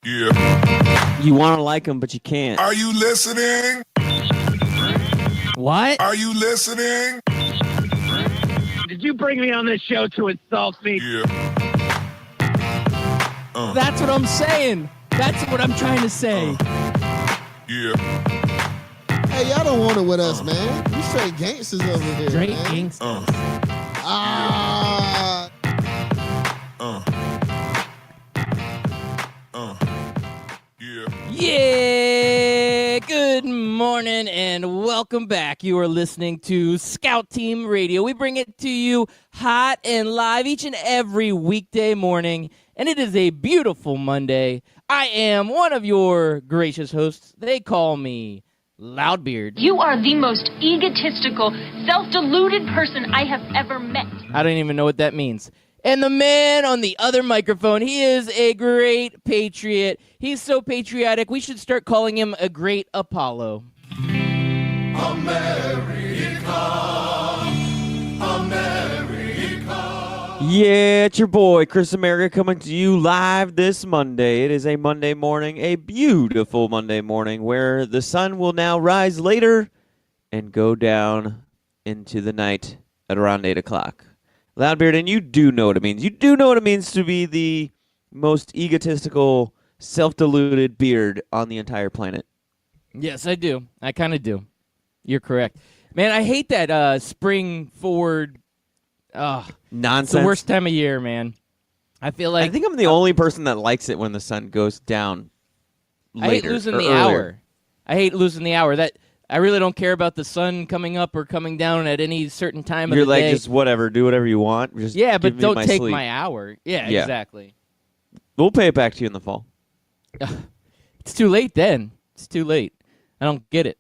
Yeah. You want to like him, but you can't. Are you listening? What? Are you listening? Did you bring me on this show to insult me? Yeah. That's what I'm saying. That's what I'm trying to say. Yeah. Hey, y'all don't want it with us, man. We straight gangsters over here. Straight man. gangsters. Ah. Yeah. Yeah, good morning and welcome back. You are listening to Scout Team Radio. We bring it to you hot and live each and every weekday morning, and it is a beautiful Monday. I am one of your gracious hosts. They call me Loudbeard. You are the most egotistical, self-deluded person I have ever met. I don't even know what that means. And the man on the other microphone, he is a great patriot. He's so patriotic, we should start calling him a great Apollo. Yeah, it's your boy, Chris America, coming to you live this Monday. It is a Monday morning, a beautiful Monday morning, where the sun will now rise later and go down into the night at around 8 o'clock. Loudbeard, and you do know what it means. You do know what it means to be the most egotistical, self-deluded beard on the entire planet. Yes, I do. I kind of do. You're correct. Man, I hate that spring forward. It's Nonsense. the worst time of year, man. I feel like I think I'm the only person that likes it when the sun goes down later. I hate losing or the earlier. hour. I hate losing the hour. That I really don't care about the sun coming up or coming down at any certain time You're of the like, day. just whatever, do whatever you want. Just Yeah, give but me don't my take sleep. my hour. Yeah, Yeah. exactly. We'll pay it back to you in the fall. It's too late then. It's too late. I don't get it.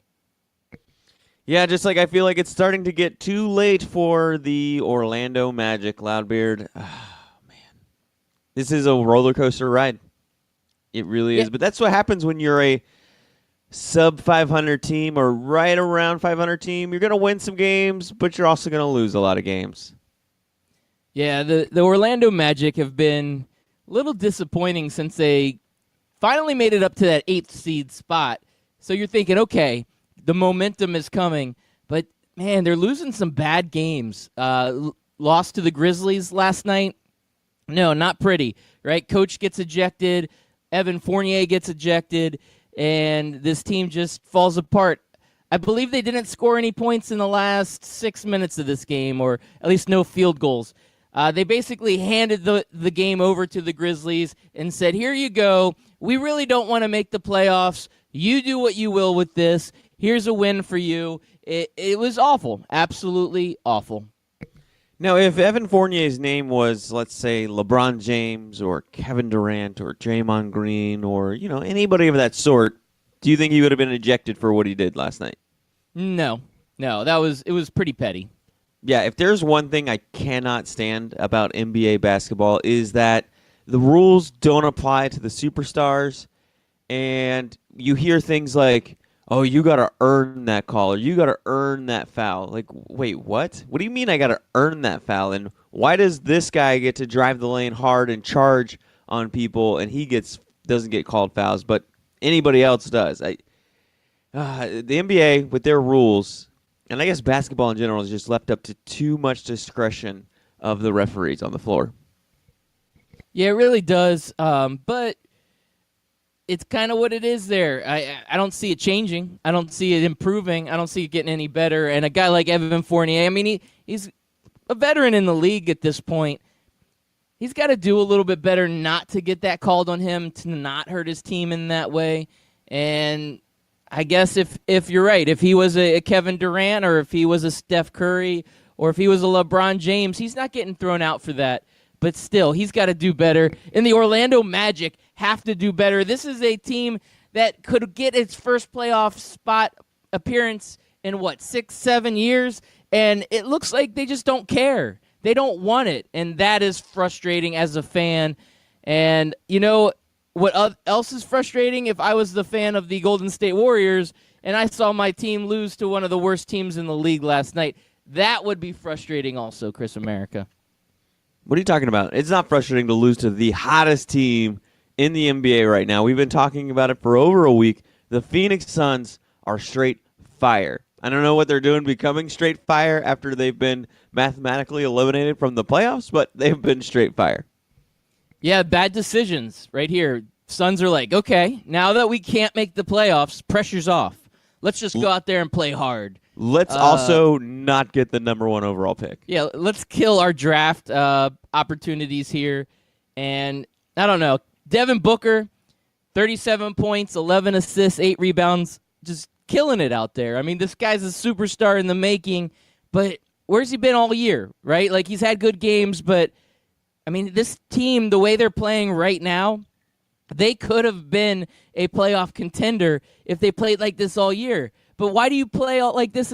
Yeah, just like I feel like it's starting to get too late for the Orlando Magic, Loudbeard. Oh, man. This is a roller coaster ride. It really is. Yeah. But that's what happens when you're a sub 500 team or right around 500 team. You're going to win some games, but you're also going to lose a lot of games. Yeah, the Orlando Magic have been a little disappointing since they finally made it up to that 8th seed spot. So you're thinking, okay, the momentum is coming. But, man, they're losing some bad games. Lost to the Grizzlies last night. No, not pretty, right? Coach gets ejected. Evan Fournier gets ejected. And this team just falls apart. I believe they didn't score any points in the last 6 minutes of this game, or at least no field goals. They basically handed the game over to the Grizzlies and said, here you go. We really don't want to make the playoffs. You do what you will with this. Here's a win for you. It was awful. Absolutely awful. Now, if Evan Fournier's name was, let's say, LeBron James or Kevin Durant or Draymond Green or, anybody of that sort, do you think he would have been ejected for what he did last night? No. It was pretty petty. Yeah, if there's one thing I cannot stand about NBA basketball is that the rules don't apply to the superstars, and you hear things like, oh, you got to earn that call, or you got to earn that foul. Like, wait, what? What do you mean I got to earn that foul? And why does this guy get to drive the lane hard and charge on people, and he doesn't get called fouls, but anybody else does? The NBA, with their rules, and I guess basketball in general, is just left up to too much discretion of the referees on the floor. Yeah, it really does. But it's kind of what it is there. I don't see it changing. I don't see it improving. I don't see it getting any better. And a guy like Evan Fournier, I mean, he's a veteran in the league at this point. He's got to do a little bit better not to get that called on him, to not hurt his team in that way. And I guess if you're right, if he was a Kevin Durant or if he was a Steph Curry or if he was a LeBron James, he's not getting thrown out for that. But still, he's got to do better. And the Orlando Magic have to do better. This is a team that could get its first playoff spot appearance in, 6-7 years? And it looks like they just don't care. They don't want it. And that is frustrating as a fan. And, what else is frustrating? If I was the fan of the Golden State Warriors and I saw my team lose to one of the worst teams in the league last night, that would be frustrating also, Chris America. What are you talking about? It's not frustrating to lose to the hottest team in the NBA right now. We've been talking about it for over a week. The Phoenix Suns are straight fire. I don't know what they're doing becoming straight fire after they've been mathematically eliminated from the playoffs, but they've been straight fire. Yeah, bad decisions right here. Suns are like, okay, now that we can't make the playoffs, pressure's off. Let's just go out there and play hard. Let's also not get the number 1 overall pick. Yeah, let's kill our draft opportunities here. And I don't know. Devin Booker, 37 points, 11 assists, 8 rebounds, just killing it out there. I mean, this guy's a superstar in the making, but where's he been all year, right? Like, he's had good games, but, I mean, this team, the way they're playing right now, they could have been a playoff contender if they played like this all year. But why do you play out like this?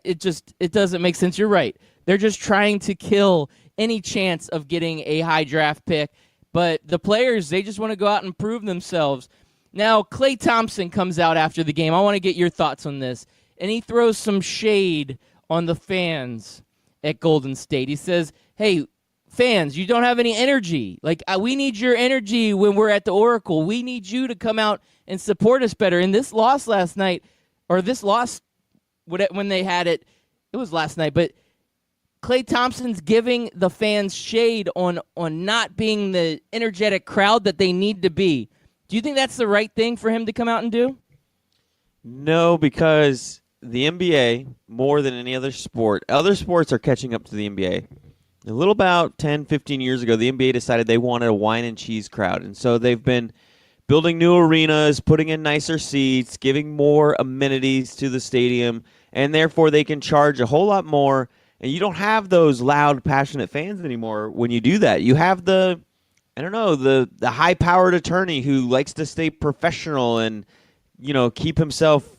It doesn't make sense. You're right. They're just trying to kill any chance of getting a high draft pick. But the players, they just want to go out and prove themselves. Now, Klay Thompson comes out after the game. I want to get your thoughts on this. And he throws some shade on the fans at Golden State. He says, hey, fans, you don't have any energy. Like, we need your energy when we're at the Oracle. We need you to come out and support us better. And this loss last night, or this loss when they had it, it was last night, but Klay Thompson's giving the fans shade on not being the energetic crowd that they need to be. Do you think that's the right thing for him to come out and do? No, because the NBA, more than any other sports are catching up to the NBA. A little about 10, 15 years ago, the NBA decided they wanted a wine and cheese crowd. And so they've been building new arenas, putting in nicer seats, giving more amenities to the stadium, and therefore they can charge a whole lot more. And you don't have those loud, passionate fans anymore when you do that. You have the high-powered attorney who likes to stay professional and, keep himself,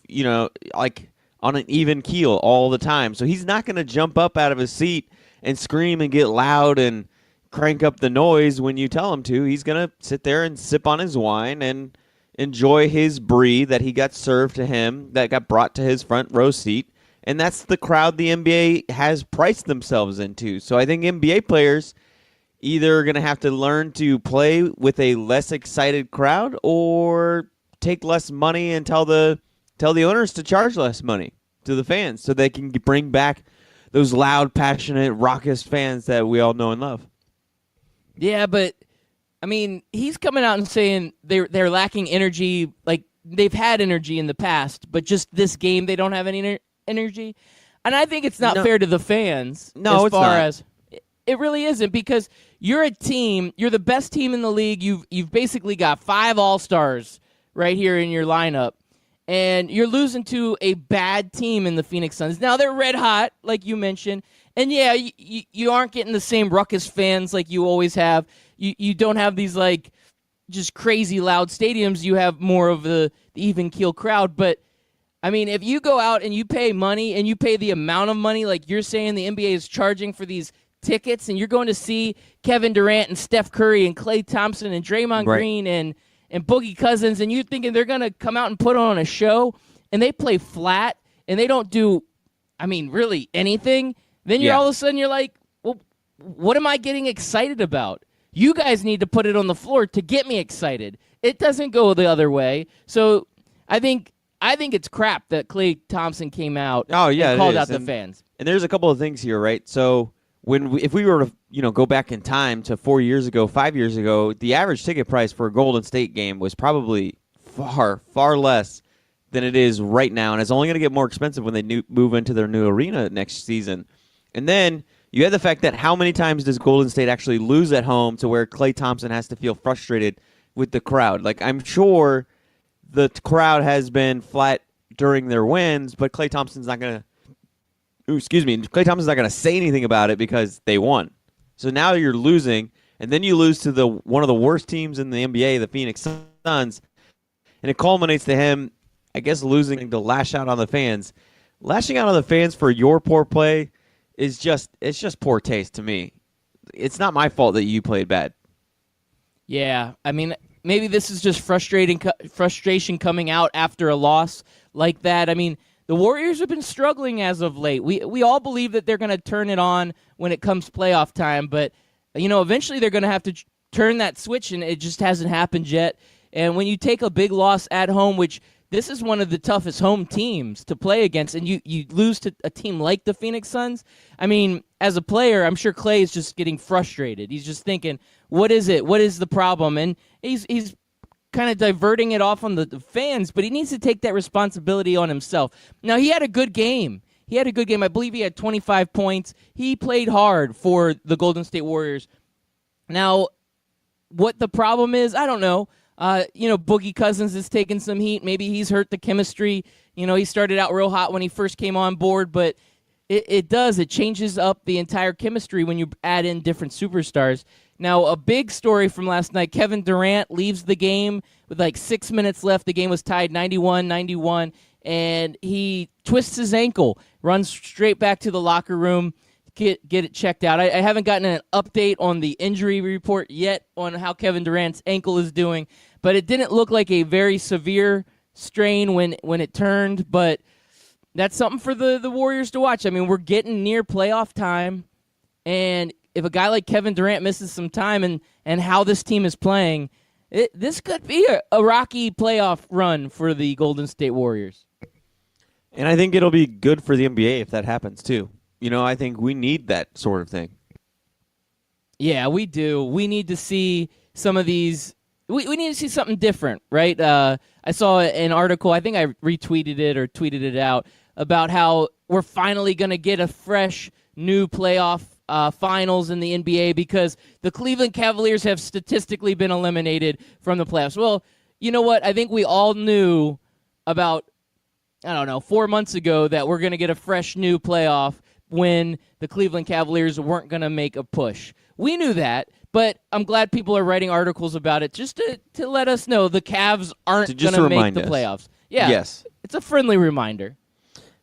like on an even keel all the time. So he's not going to jump up out of his seat and scream and get loud and crank up the noise when you tell him to. He's going to sit there and sip on his wine and enjoy his brie that he got served to him, that got brought to his front row seat. And that's the crowd the NBA has priced themselves into. So I think NBA players either are going to have to learn to play with a less excited crowd or take less money and tell the owners to charge less money to the fans so they can bring back those loud, passionate, raucous fans that we all know and love. Yeah, but, I mean, he's coming out and saying they're lacking energy. Like, they've had energy in the past, but just this game they don't have any energy. And I think it's not fair to the fans. No, as it's far not. as it really isn't, because you're a team, you're the best team in the league. You've basically got 5 all-stars right here in your lineup, and you're losing to a bad team in the Phoenix Suns. Now, they're red hot, like you mentioned, and yeah, you aren't getting the same ruckus fans like you always have. You don't have these, like, just crazy loud stadiums. You have more of the even keel crowd, but I mean, if you go out and you pay money and you pay the amount of money like you're saying the NBA is charging for these tickets, and you're going to see Kevin Durant and Steph Curry and Klay Thompson and Draymond Green and Boogie Cousins, and you're thinking they're going to come out and put on a show, and they play flat and they don't do, I mean, really anything, then all of a sudden you're like, well, what am I getting excited about? You guys need to put it on the floor to get me excited. It doesn't go the other way. So I think it's crap that Klay Thompson came out and called out the fans. And there's a couple of things here, right? So if we were to go back in time to 4 years ago, 5 years ago, the average ticket price for a Golden State game was probably far, far less than it is right now, and it's only going to get more expensive when they move into their new arena next season. And then you have the fact that how many times does Golden State actually lose at home to where Klay Thompson has to feel frustrated with the crowd? Like, I'm sure the crowd has been flat during their wins, but Klay Thompson's not going to Klay Thompson's not going to say anything about it because they won. So now you're losing, and then you lose to one of the worst teams in the NBA, the Phoenix Suns, and it culminates to him, I guess, losing to lash out on the fans. Lashing out on the fans for your poor play is just poor taste to me. It's not my fault that you played bad. Yeah, I mean, maybe this is just frustration coming out after a loss like that. I mean, the Warriors have been struggling as of late. We all believe that they're going to turn it on when it comes playoff time, but eventually they're going to have to turn that switch, and it just hasn't happened yet. And when you take a big loss at home, which this is one of the toughest home teams to play against, and you lose to a team like the Phoenix Suns, I mean, as a player, I'm sure Clay is just getting frustrated. He's just thinking, what is it? What is the problem? And he's kind of diverting it off on the fans, but he needs to take that responsibility on himself. Now, he had a good game. I believe he had 25 points. He played hard for the Golden State Warriors. Now, what the problem is, I don't know. Boogie Cousins is taking some heat. Maybe he's hurt the chemistry. He started out real hot when he first came on board, but it changes up the entire chemistry when you add in different superstars. Now, a big story from last night, Kevin Durant leaves the game with like 6 minutes left. The game was tied 91-91, and he twists his ankle, runs straight back to the locker room, get it checked out. I haven't gotten an update on the injury report yet on how Kevin Durant's ankle is doing, but it didn't look like a very severe strain when it turned, but that's something for the Warriors to watch. I mean, we're getting near playoff time, and if a guy like Kevin Durant misses some time and how this team is playing, this could be a rocky playoff run for the Golden State Warriors. And I think it'll be good for the NBA if that happens, too. I think we need that sort of thing. Yeah, we do. We need to see some of these. We need to see something different, right? I saw an article, I think I retweeted it or tweeted it out, about how we're finally going to get a fresh new playoff finals in the NBA because the Cleveland Cavaliers have statistically been eliminated from the playoffs. Well, you know what? I think we all knew about, 4 months ago that we're going to get a fresh new playoff when the Cleveland Cavaliers weren't going to make a push. We knew that, but I'm glad people are writing articles about it just to let us know the Cavs aren't going to make the playoffs. Yeah, yes. It's a friendly reminder.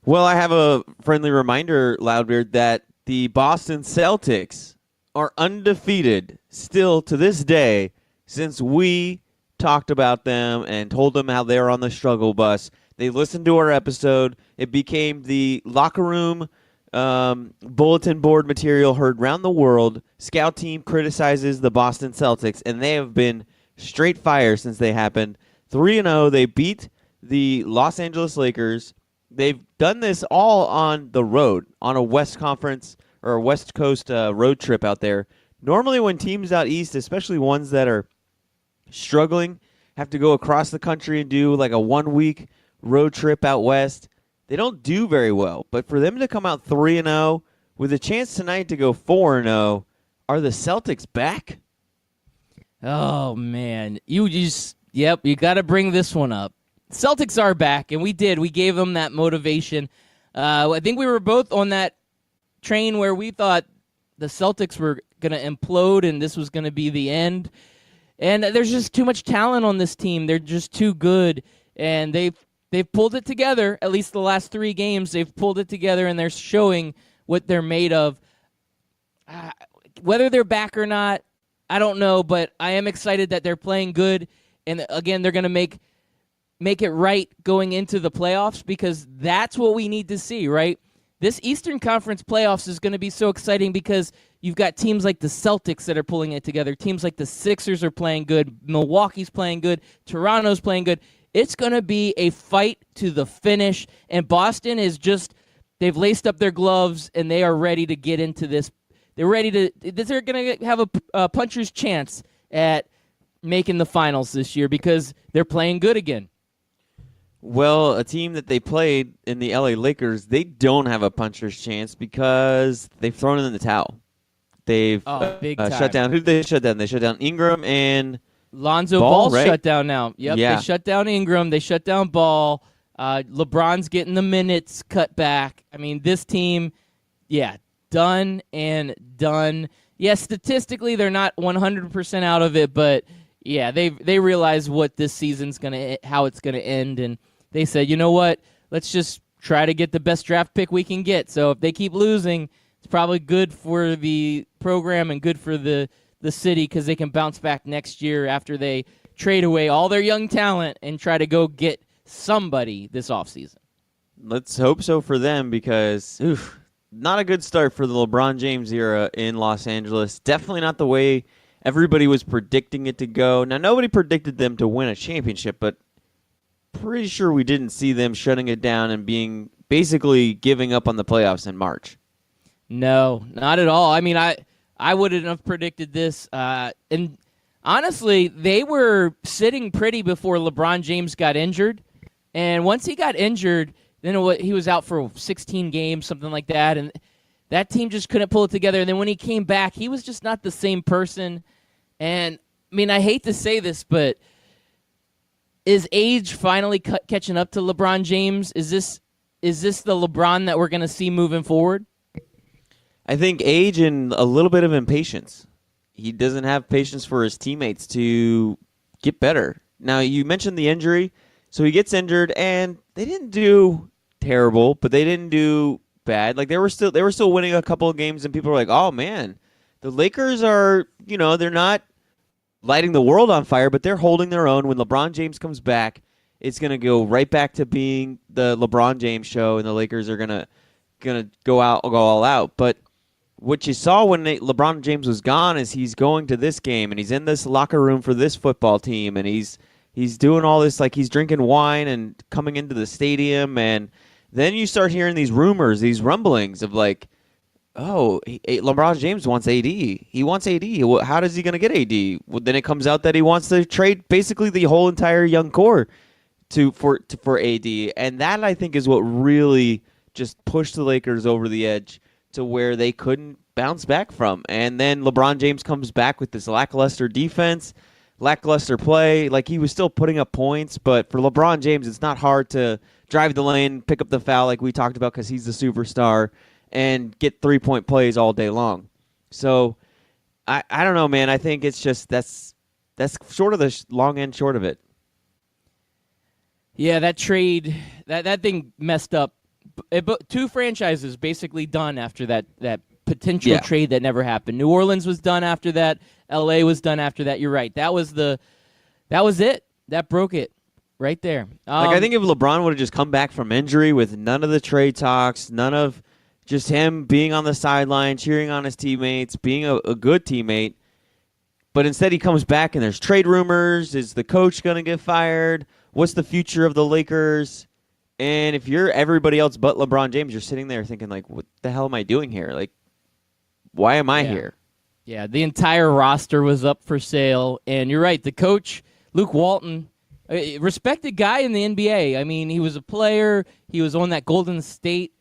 Well, I have a friendly reminder, Loudbeard, that the Boston Celtics are undefeated still to this day since we talked about them and told them how they're on the struggle bus. They listened to our episode. It became the locker room bulletin board material heard around the world. Scout team criticizes the Boston Celtics, and they have been straight fire since they happened. 3-0. They beat the Los Angeles Lakers. They've done this all on the road, on a West Conference or a West Coast road trip out there. Normally when teams out east, especially ones that are struggling, have to go across the country and do like a 1-week road trip out west, they don't do very well. But for them to come out 3-0 with a chance tonight to go 4-0, are the Celtics back? Oh, man. You got to bring this one up. Celtics are back, and we did. We gave them that motivation. I think we were both on that train where we thought the Celtics were going to implode and this was going to be the end. And there's just too much talent on this team. They're just too good, and they've pulled it together. At least the last 3 games, they've pulled it together, and they're showing what they're made of. Whether they're back or not, I don't know, but I am excited that they're playing good, and again, they're going to make it right going into the playoffs because that's what we need to see, right? This Eastern Conference playoffs is going to be so exciting because you've got teams like the Celtics that are pulling it together. Teams like the Sixers are playing good. Milwaukee's playing good. Toronto's playing good. It's going to be a fight to the finish, and Boston is they've laced up their gloves, and they are ready to get into this. They're going to have a puncher's chance at making the finals this year because they're playing good again. Well, a team that they played in the LA Lakers, they don't have a puncher's chance because they've thrown in the towel. They've big time. shut down. Who did they shut down? They shut down Ingram and Lonzo Ball's right? shut down now. Yep, yeah. They shut down Ingram. They shut down Ball. LeBron's getting the minutes cut back. I mean, this team, done and done. Yeah, statistically, they're not 100% out of it, but yeah, they realize what this season's how it's gonna end, and they said, you know what? Let's just try to get the best draft pick we can get. So if they keep losing, it's probably good for the program and good for the city because they can bounce back next year after they trade away all their young talent and try to go get somebody this offseason. Let's hope so for them because not a good start for the LeBron James era in Los Angeles. Definitely not the way everybody was predicting it to go. Now, nobody predicted them to win a championship, but pretty sure we didn't see them shutting it down and being basically giving up on the playoffs in March. No, not at all. I mean, I wouldn't have predicted this. And honestly, they were sitting pretty before LeBron James got injured. And once he got injured, then he was out for 16 games, something like that. And that team just couldn't pull it together. And then when he came back, he was just not the same person. And, I mean, I hate to say this, but is age finally catching up to LeBron James? Is this the LeBron that we're going to see moving forward? I think age and a little bit of impatience. He doesn't have patience for his teammates to get better. Now, you mentioned the injury. So he gets injured, and they didn't do terrible, but they didn't do bad. Like they were still winning a couple of games, and people were like, "Oh man, the Lakers are, they're not lighting the world on fire, but they're holding their own." When LeBron James comes back, it's gonna go right back to being the LeBron James show, and the Lakers are gonna go all out. But what you saw when LeBron James was gone is he's going to this game, and he's in this locker room for this football team, and he's doing all this, like he's drinking wine and coming into the stadium, and then you start hearing these rumors, these rumblings of like, oh, LeBron James wants AD. He wants AD. How is he going to get AD? Well, then it comes out that he wants to trade basically the whole entire young core for AD, and that I think is what really just pushed the Lakers over the edge to where they couldn't bounce back from. And then LeBron James comes back with this lackluster defense, lackluster play. Like he was still putting up points, but for LeBron James, it's not hard to drive the lane, pick up the foul like we talked about because he's the superstar, and get 3-point plays all day long. So I don't know, man. I think it's just that's sort of the long end short of it. Yeah, that trade, that thing messed up. Two franchises basically done after that potential trade that never happened. New Orleans was done after that. LA was done after that. You're right. That was it. That broke it right there. I think if LeBron would have just come back from injury with none of the trade talks, none of just him being on the sideline, cheering on his teammates, being a good teammate, but instead he comes back and there's trade rumors. Is the coach going to get fired? What's the future of the Lakers? And if you're everybody else but LeBron James, you're sitting there thinking, like, what the hell am I doing here? Like, why am I here? Yeah, the entire roster was up for sale. And you're right, the coach, Luke Walton, a respected guy in the NBA. I mean, he was a player. He was on that Golden State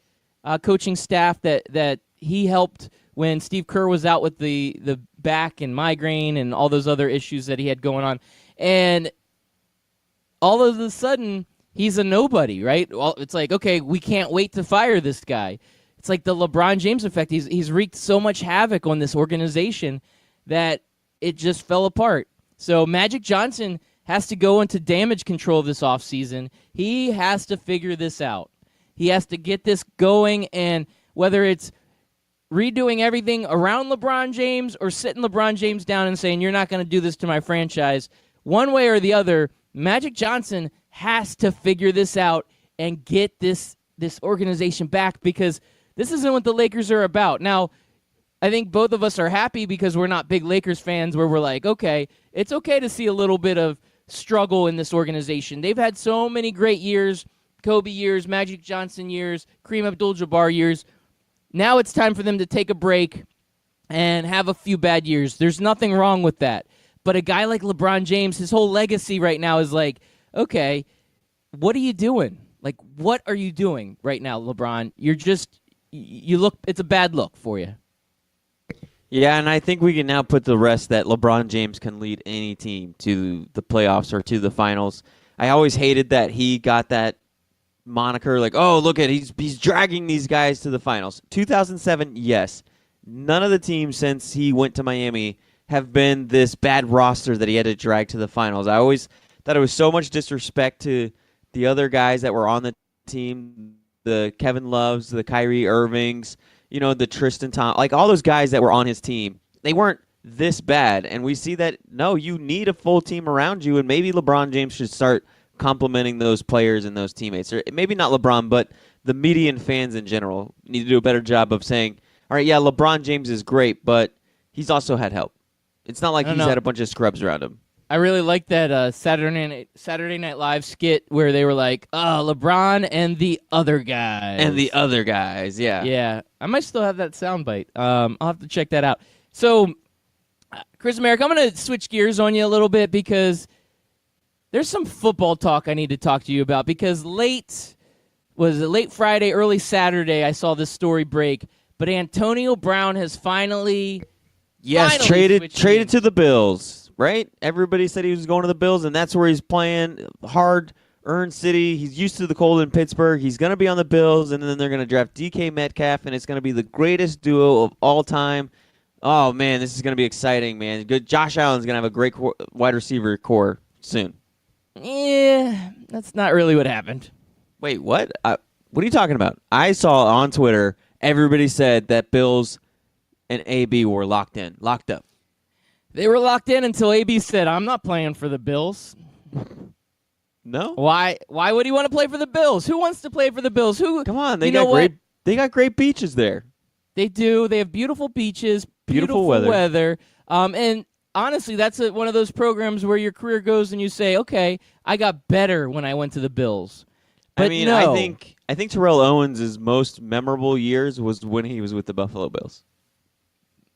coaching staff that he helped when Steve Kerr was out with the back and migraine and all those other issues that he had going on. And all of a sudden, he's a nobody, right? Well, it's like, okay, we can't wait to fire this guy. It's like the LeBron James effect. He's wreaked so much havoc on this organization that it just fell apart. So Magic Johnson has to go into damage control this offseason. He has to figure this out. He has to get this going, and whether it's redoing everything around LeBron James or sitting LeBron James down and saying, you're not going to do this to my franchise, one way or the other, Magic Johnson has to figure this out and get this organization back, because this isn't what the Lakers are about. Now, I think both of us are happy because we're not big Lakers fans where we're like, okay, it's okay to see a little bit of struggle in this organization. They've had so many great years, Kobe years, Magic Johnson years, Kareem Abdul-Jabbar years. Now it's time for them to take a break and have a few bad years. There's nothing wrong with that. But a guy like LeBron James, his whole legacy right now is like, okay, what are you doing? Like, what are you doing right now, LeBron? You look, it's a bad look for you. Yeah, and I think we can now put the rest that LeBron James can lead any team to the playoffs or to the finals. I always hated that he got that moniker, like, oh, look at he's dragging these guys to the finals. 2007, yes. None of the teams since he went to Miami have been this bad roster that he had to drag to the finals. I always thought it was so much disrespect to the other guys that were on the team, the Kevin Loves, the Kyrie Irvings, the Tristan Thompson, like all those guys that were on his team. They weren't this bad, and we see that, no, you need a full team around you, and maybe LeBron James should start complimenting those players and those teammates. Or maybe not LeBron, but the media and fans in general need to do a better job of saying, all right, yeah, LeBron James is great, but he's also had help. It's not like I don't he's know. had a bunch of scrubs around him. I really like that Saturday Night Live skit where they were like, LeBron and the other guys. And the other guys, yeah. Yeah, I might still have that soundbite. I'll have to check that out. So, Chris Merrick, I'm going to switch gears on you a little bit because there's some football talk I need to talk to you about. Because late Friday, early Saturday, I saw this story break. But Antonio Brown has finally traded switched to the Bills, right? Everybody said he was going to the Bills, and that's where he's playing. Hard-earned city. He's used to the cold in Pittsburgh. He's going to be on the Bills, and then they're going to draft DK Metcalf, and it's going to be the greatest duo of all time. Oh, man, this is going to be exciting, man. Good. Josh Allen's going to have a great wide receiver core soon. Yeah, that's not really what happened. Wait, what? What are you talking about? I saw on Twitter everybody said that Bills and AB were locked up. They were locked in until AB said, I'm not playing for the Bills. No? Why would he want to play for the Bills? Who wants to play for the Bills? Come on, they got great beaches there. They do. They have beautiful beaches, Beautiful weather. And honestly, that's one of those programs where your career goes and you say, okay, I got better when I went to the Bills. But I mean, no. I think Terrell Owens' most memorable years was when he was with the Buffalo Bills.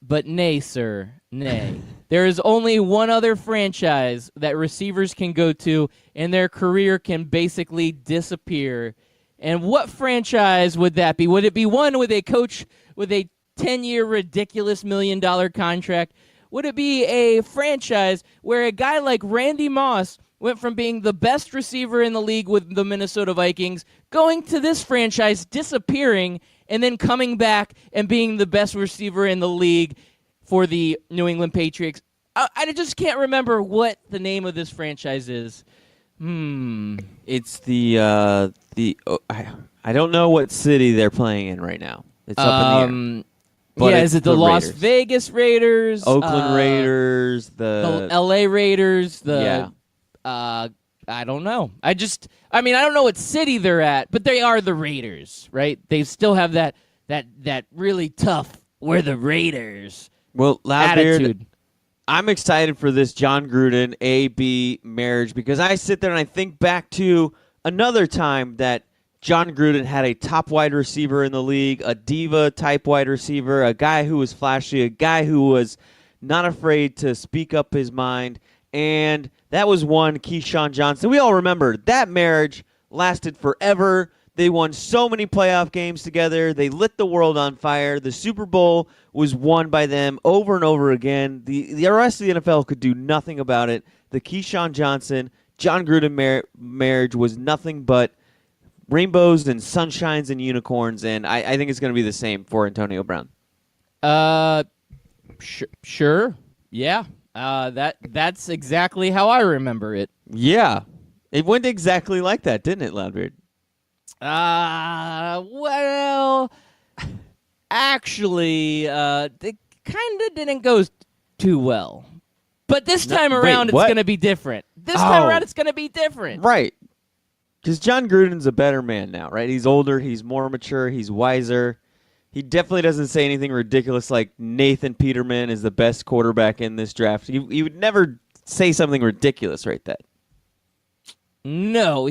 But nay, sir, nay. There is only one other franchise that receivers can go to, and their career can basically disappear. And what franchise would that be? Would it be one with a coach with a 10-year ridiculous $1 million contract? Would it be a franchise where a guy like Randy Moss went from being the best receiver in the league with the Minnesota Vikings, going to this franchise, disappearing, and then coming back and being the best receiver in the league for the New England Patriots? I just can't remember what the name of this franchise is. It's I don't know what city they're playing in right now. It's up in the air. But is it the Las Raiders. Vegas Raiders? Oakland Raiders, the LA Raiders, I don't know. I don't know what city they're at, but they are the Raiders, right? They still have that really tough, we're the Raiders attitude. I'm excited for this John Gruden AB marriage because I sit there and I think back to another time that John Gruden had a top wide receiver in the league, a diva-type wide receiver, a guy who was flashy, a guy who was not afraid to speak up his mind, and that was one Keyshawn Johnson. We all remember that marriage lasted forever. They won so many playoff games together. They lit the world on fire. The Super Bowl was won by them over and over again. The rest of the NFL could do nothing about it. The Keyshawn Johnson, John Gruden marriage was nothing but rainbows and sunshines and unicorns, and I think it's going to be the same for Antonio Brown. Sure. Yeah. That's exactly how I remember it. Yeah. It went exactly like that, didn't it, Loudbeard? Well, actually, it kind of didn't go too well. But this time around, it's going to be different. This time around, it's going to be different. Right. Because John Gruden's a better man now, right? He's older, he's more mature, he's wiser. He definitely doesn't say anything ridiculous like Nathan Peterman is the best quarterback in this draft. He would never say something ridiculous right that. No,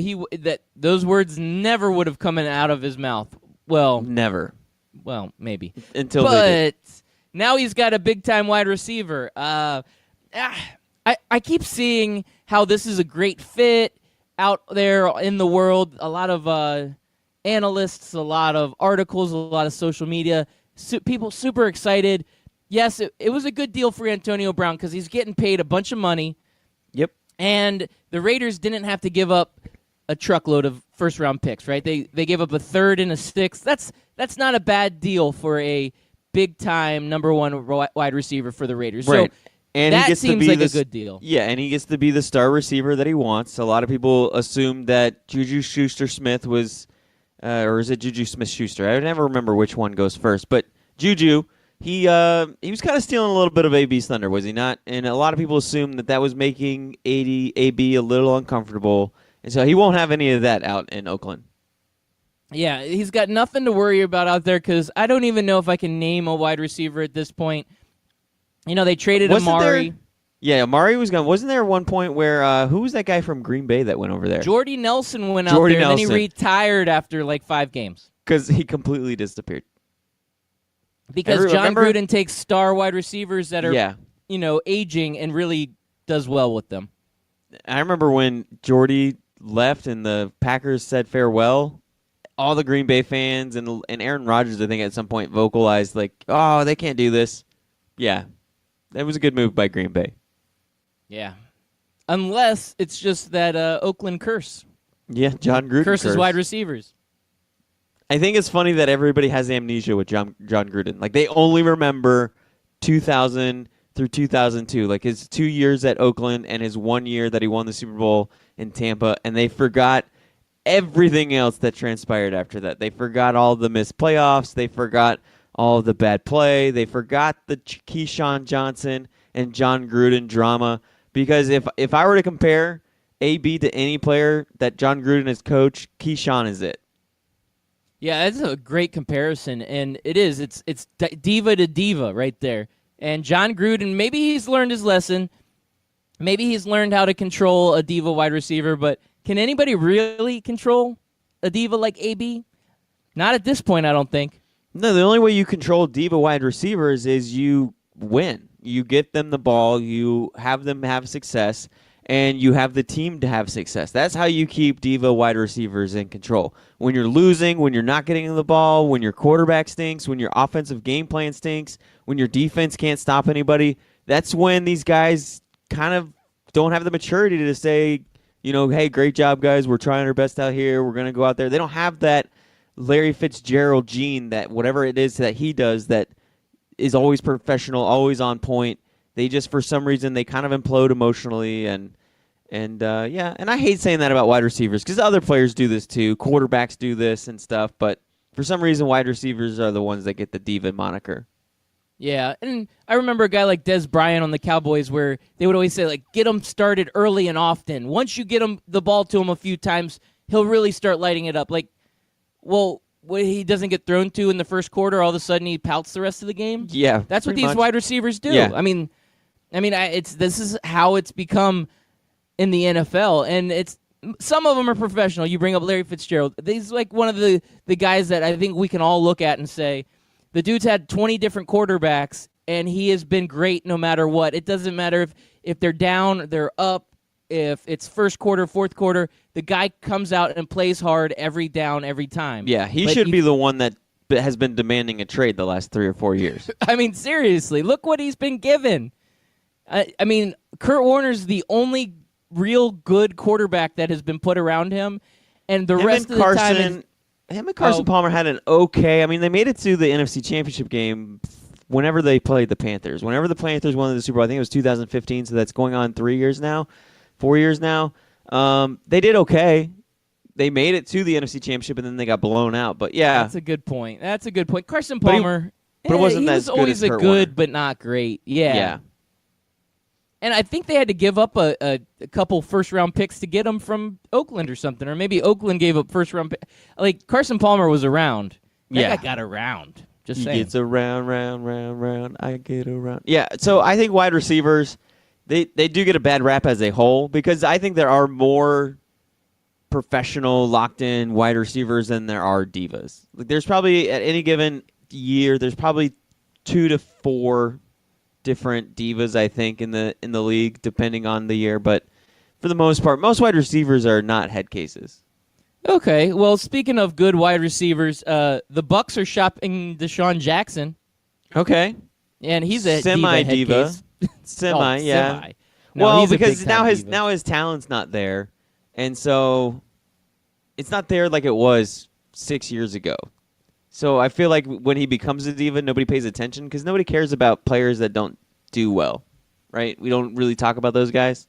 those words never would have come out of his mouth. Well, never. Well, maybe. But now he's got a big-time wide receiver. I keep seeing how this is a great fit out there in the world. A lot of analysts, a lot of articles, a lot of social media. People super excited. Yes, it was a good deal for Antonio Brown because he's getting paid a bunch of money. Yep. And the Raiders didn't have to give up a truckload of first-round picks, right? They gave up a third and a sixth. That's not a bad deal for a big-time number one wide receiver for the Raiders. Right. So and that he gets seems to be like a good deal. Yeah, and he gets to be the star receiver that he wants. A lot of people assume that Juju Schuster-Smith was, or is it Juju Smith-Schuster? I never remember which one goes first. But Juju, he was kind of stealing a little bit of AB's thunder, was he not? And a lot of people assume that was making AB a little uncomfortable. And so he won't have any of that out in Oakland. Yeah, he's got nothing to worry about out there because I don't even know if I can name a wide receiver at this point They traded Wasn't Amari. there- Yeah, Amari was gone. Wasn't there one point where who was that guy from Green Bay that went over there? Jordy Nelson went out Jordy there, and then he Nelson. retired after like 5 games. Because he completely disappeared. Because John remember- Gruden takes star wide receivers that are, Yeah. aging and really does well with them. I remember when Jordy left and the Packers said farewell, all the Green Bay fans and Aaron Rodgers, I think, at some point vocalized like, oh, they can't do this. Yeah. That was a good move by Green Bay. Yeah. Unless it's just that Oakland curse. Yeah, John Gruden Curses wide receivers. I think it's funny that everybody has amnesia with John Gruden. Like, they only remember 2000 through 2002, like his 2 years at Oakland and his 1 year that he won the Super Bowl in Tampa, and they forgot everything else that transpired after that. They forgot all the missed playoffs. They forgot all of the bad play. They forgot the Keyshawn Johnson and John Gruden drama. Because if I were to compare AB to any player that John Gruden has coached, Keyshawn is it. Yeah, that's a great comparison, and it is. It's diva to diva right there. And John Gruden, maybe he's learned his lesson. Maybe he's learned how to control a diva wide receiver, but can anybody really control a diva like AB? Not at this point, I don't think. No, the only way you control diva wide receivers is you win. You get them the ball, you have them have success, and you have the team to have success. That's how you keep diva wide receivers in control. When you're losing, when you're not getting the ball, when your quarterback stinks, when your offensive game plan stinks, when your defense can't stop anybody, that's when these guys kind of don't have the maturity to say, hey, great job, guys. We're trying our best out here. We're going to go out there. They don't have that Larry Fitzgerald gene, that whatever it is that he does that is always professional, always on point. They just, for some reason, they kind of implode emotionally. And I hate saying that about wide receivers because other players do this too. Quarterbacks do this and stuff. But for some reason, wide receivers are the ones that get the diva moniker. Yeah, and I remember a guy like Des Bryant on the Cowboys where they would always say, like, get him started early and often. Once you get him the ball to him a few times, he'll really start lighting it up. Like, well, when he doesn't get thrown to in the first quarter, all of a sudden he pouts the rest of the game. Yeah, that's what pretty these much. wide receivers do. Yeah. This is how it's become in the NFL, and it's some of them are professional. You bring up Larry Fitzgerald. He's like one of the guys that I think we can all look at and say, the dude's had 20 different quarterbacks, and he has been great no matter what. It doesn't matter if they're down, they're up, if it's first quarter, fourth quarter. The guy comes out and plays hard every down, every time. Yeah, he should be the one that has been demanding a trade the last 3 or 4 years. I mean, seriously, look what he's been given. I mean, Kurt Warner's the only real good quarterback that has been put around him, and the rest of the time... Him and Carson Palmer had an okay. I mean, they made it to the NFC Championship game whenever they played the Panthers. Whenever the Panthers won the Super Bowl, I think it was 2015, so that's going on 4 years now. They did okay. They made it to the NFC Championship, and then they got blown out. But, yeah. That's a good point. Carson Palmer, but it wasn't he as was good always as a Kurt good Warner. but not great. Yeah. Yeah. And I think they had to give up a couple first-round picks to get him from Oakland or something. Or maybe Oakland gave up first-round picks. Like, Carson Palmer was around. That guy got around. Just He saying. gets around, round. I get around. Yeah, so I think wide receivers, they do get a bad rap as a whole because I think there are more professional, locked-in wide receivers than there are divas. Like, there's probably, at any given year, there's probably 2 to 4 different divas, I think, in the league, depending on the year. But for the most part, most wide receivers are not head cases. Okay, well, speaking of good wide receivers, the Bucks are shopping Deshaun Jackson. Okay. And he's a semi-diva. Head case. Yeah. Semi. No, Well, he's a because big-time diva. now his talent's not there, and so it's not there like it was 6 years ago. So I feel like when he becomes a diva, nobody pays attention because nobody cares about players that don't do well, right? We don't really talk about those guys.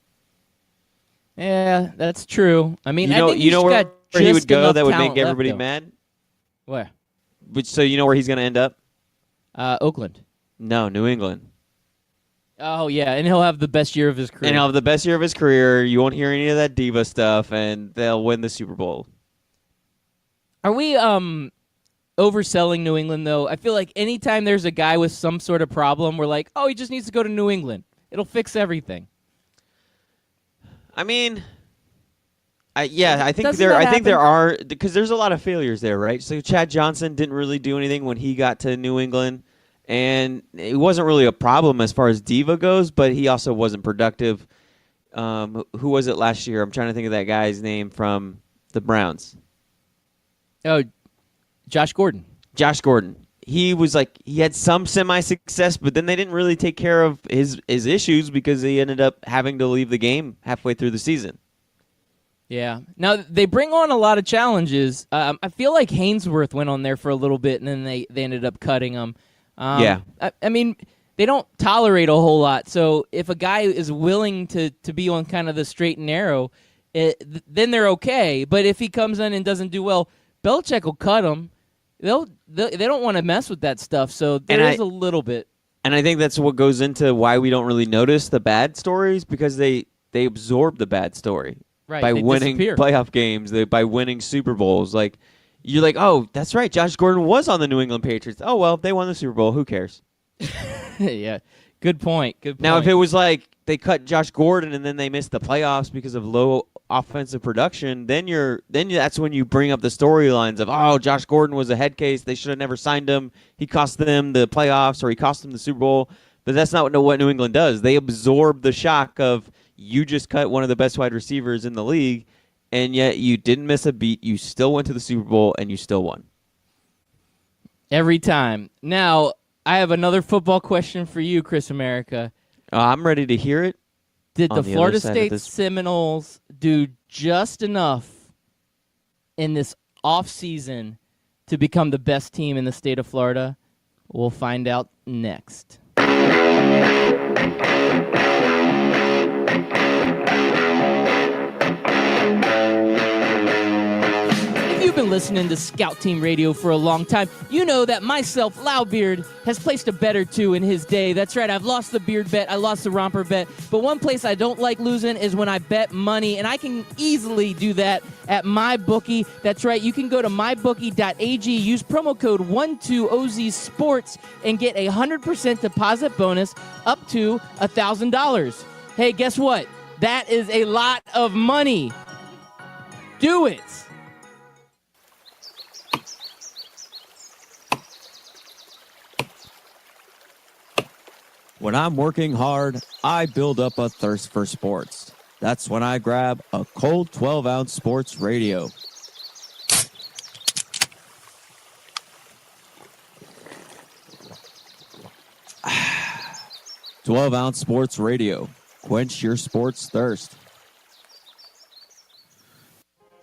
Yeah, that's true. I mean, You I know, think he's where got he just would go enough that would talent make everybody left, though. mad. Where? So you know where he's going to end up? Oakland. No, New England. Oh yeah, and he'll have the best year of his career. And he'll have the best year of his career. You won't hear any of that diva stuff, and they'll win the Super Bowl. Are we overselling New England, though. I feel like anytime there's a guy with some sort of problem, we're like, oh, he just needs to go to New England. It'll fix everything. I mean, I think Doesn't that I think there happen? are, because there's a lot of failures there, right? So Chad Johnson didn't really do anything when he got to New England, and it wasn't really a problem as far as diva goes, but he also wasn't productive. Who was it last year? I'm trying to think of that guy's name from the Browns. Oh, Josh Gordon. Josh Gordon. He had some semi-success, but then they didn't really take care of his issues because he ended up having to leave the game halfway through the season. Yeah. Now, they bring on a lot of challenges. I feel like Hainsworth went on there for a little bit, and then they ended up cutting him. Yeah. I mean, they don't tolerate a whole lot. So if a guy is willing to be on kind of the straight and narrow, then they're okay. But if he comes in and doesn't do well, Belichick will cut him. They don't want to mess with that stuff. So there is a little bit. And I think that's what goes into why we don't really notice the bad stories, because they absorb the bad story. Right, by they winning disappear. playoff games, by winning Super Bowls. Like, you're like, oh, that's right, Josh Gordon was on the New England Patriots. Oh, well, they won the Super Bowl. Who cares? Yeah. Good point. Now, if it was like they cut Josh Gordon and then they missed the playoffs because of low offensive production, then that's when you bring up the storylines of, oh, Josh Gordon was a head case. They should have never signed him. He cost them the playoffs, or he cost them the Super Bowl. But that's not what New England does. They absorb the shock of, you just cut one of the best wide receivers in the league, and yet you didn't miss a beat. You still went to the Super Bowl, and you still won. Every time. Now, I have another football question for you, Chris America. I'm ready to hear it. Did on the the Florida other side of State this. Seminoles do just enough in this offseason to become the best team in the state of Florida? We'll find out next. If you've been listening to Scout Team Radio for a long time, you know that myself, Loudbeard, has placed a bet or two in his day. That's right, I've lost the beard bet, I lost the romper bet, but one place I don't like losing is when I bet money, and I can easily do that at MyBookie. That's right, you can go to mybookie.ag, use promo code 12OZSports, and get a 100% deposit bonus up to $1,000. Hey, guess what? That is a lot of money. Do it. When I'm working hard, I build up a thirst for sports. That's when I grab a cold 12-ounce sports radio. Ah, 12-ounce sports radio. Quench your sports thirst.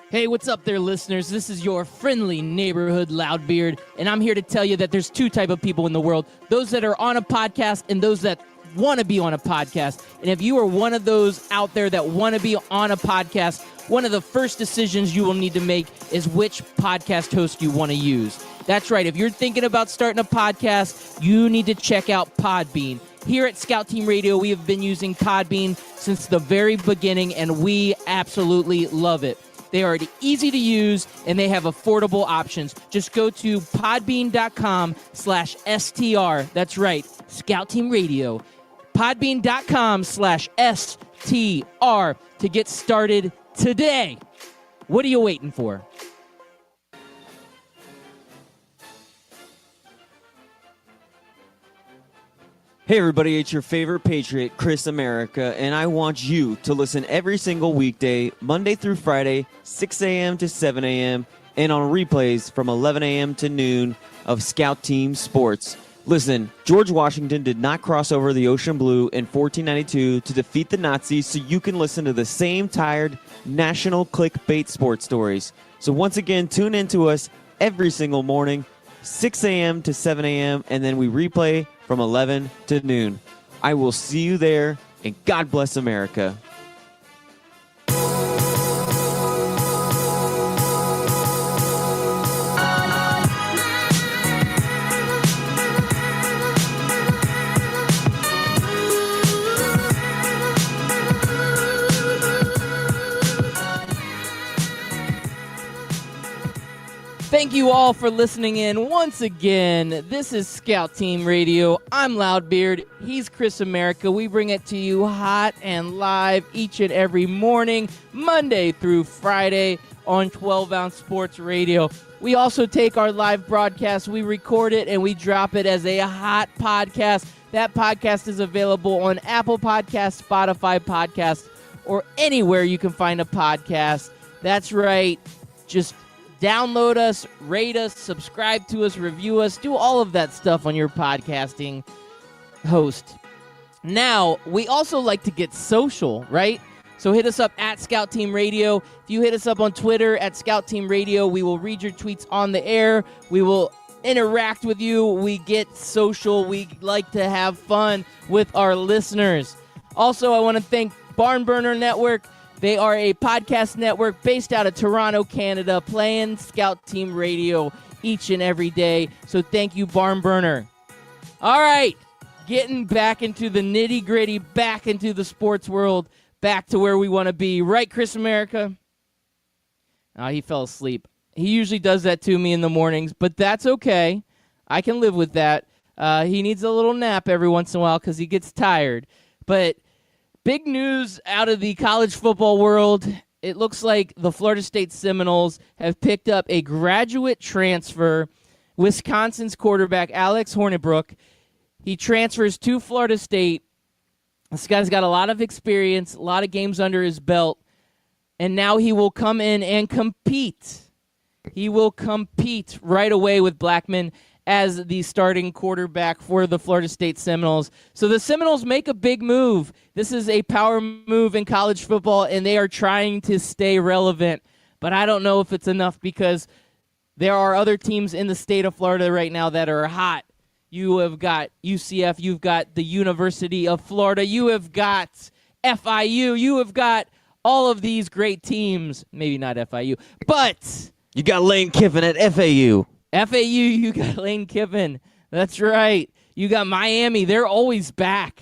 Hey, what's up there, listeners? This is your friendly neighborhood Loudbeard, and I'm here to tell you that there's two type of people in the world, those that are on a podcast and those that want to be on a podcast. And if you are one of those out there that want to be on a podcast, one of the first decisions you will need to make is which podcast host you want to use. That's right. If you're thinking about starting a podcast, you need to check out Podbean. Here at Scout Team Radio, we have been using Podbean since the very beginning, and we absolutely love it. They are easy to use, and they have affordable options. Just go to podbean.com/STR. That's right, Scout Team Radio. Podbean.com/STR to get started today. What are you waiting for? Hey everybody, it's your favorite Patriot, Chris America, and I want you to listen every single weekday, Monday through Friday, 6 a.m. to 7 a.m., and on replays from 11 a.m. to noon of Scout Team Sports. Listen, George Washington did not cross over the ocean blue in 1492 to defeat the Nazis, so you can listen to the same tired national clickbait sports stories. So once again, tune in to us every single morning, 6 a.m. to 7 a.m., and then we replay from 11 to noon. I will see you there, and God bless America. Thank you all for listening in once again. This is Scout Team Radio. I'm Loudbeard. He's Chris America. We bring it to you hot and live each and every morning, Monday through Friday on 12-Ounce Sports Radio. We also take our live broadcast, we record it, and we drop it as a hot podcast. That podcast is available on Apple Podcasts, Spotify Podcasts, or anywhere you can find a podcast. That's right. Just download us, rate us, subscribe to us, review us, do all of that stuff on your podcasting host. Now, we also like to get social, right? So hit us up at Scout Team Radio. If you hit us up on Twitter at Scout Team Radio, we will read your tweets on the air. We will interact with you. We get social. We like to have fun with our listeners. Also, I want to thank Barn Burner Network. They are a podcast network based out of Toronto, Canada, playing Scout Team Radio each and every day. So thank you, Barn Burner. All right, getting back into the nitty-gritty, back into the sports world, back to where we want to be. Right, Chris America? Oh, he fell asleep. He usually does that to me in the mornings, but that's okay. I can live with that. He needs a little nap every once in a while because he gets tired. But big news out of the college football world. It looks like the Florida State Seminoles have picked up a graduate transfer. Wisconsin's quarterback, Alex Hornibrook. He transfers to Florida State. This guy's got a lot of experience, a lot of games under his belt, and now he will come in and compete. He will compete right away with Blackman as the starting quarterback for the Florida State Seminoles. So the Seminoles make a big move. This is a power move in college football, and they are trying to stay relevant. But I don't know if it's enough because there are other teams in the state of Florida right now that are hot. You have got UCF. You've got the University of Florida. You have got FIU. You have got all of these great teams. Maybe not FIU, but You got Lane Kiffin at FAU. FAU, you got Lane Kiffin. That's right. You got Miami. They're always back.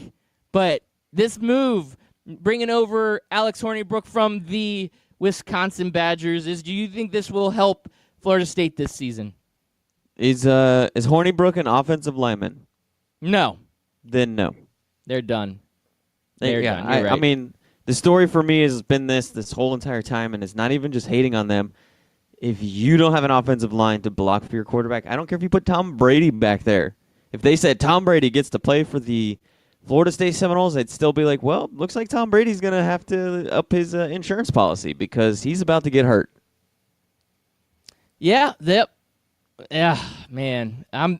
But this move, bringing over Alex Hornibrook from the Wisconsin Badgers, do you think this will help Florida State this season? Is Hornibrook an offensive lineman? No. Then no. They're done. They're done. You're right. I mean, the story for me has been this whole entire time, and it's not even just hating on them. If you don't have an offensive line to block for your quarterback, I don't care if you put Tom Brady back there. If they said Tom Brady gets to play for the Florida State Seminoles, I'd still be like, well, looks like Tom Brady's going to have to up his insurance policy because he's about to get hurt. Yeah, man. I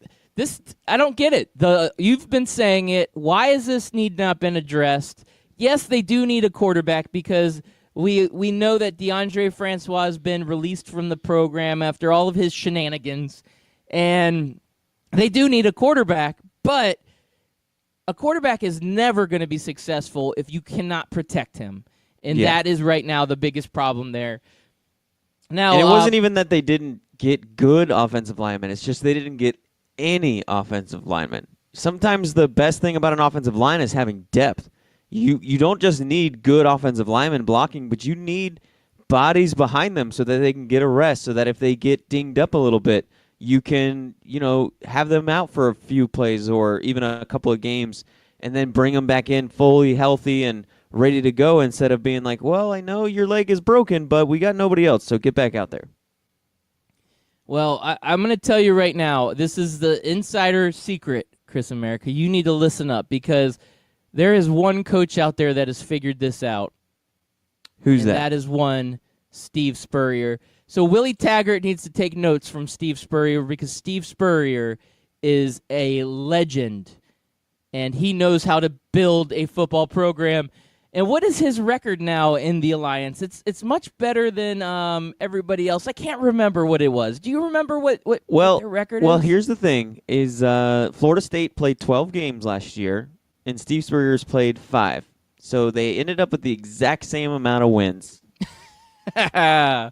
don't get it. You've been saying it. Why has this need not been addressed? Yes, they do need a quarterback because we know that DeAndre Francois has been released from the program after all of his shenanigans, and they do need a quarterback, but a quarterback is never going to be successful if you cannot protect him, and that is right now the biggest problem there. Now, and it wasn't even that they didn't get good offensive linemen. It's just they didn't get any offensive linemen. Sometimes the best thing about an offensive line is having depth. You don't just need good offensive linemen blocking, but you need bodies behind them so that they can get a rest, so that if they get dinged up a little bit, you can, have them out for a few plays or even a couple of games and then bring them back in fully healthy and ready to go instead of being like, well, I know your leg is broken, but we got nobody else, so get back out there. Well, I'm going to tell you right now, this is the insider secret, Chris America. You need to listen up because there is one coach out there that has figured this out. Who's that? That is one, Steve Spurrier. So Willie Taggart needs to take notes from Steve Spurrier because Steve Spurrier is a legend, and he knows how to build a football program. And what is his record now in the Alliance? It's much better than everybody else. I can't remember what it was. Do you remember what their record is? Well, here's the thing, is Florida State played 12 games last year, and Steve Spurrier's played 5. So they ended up with the exact same amount of wins. Would that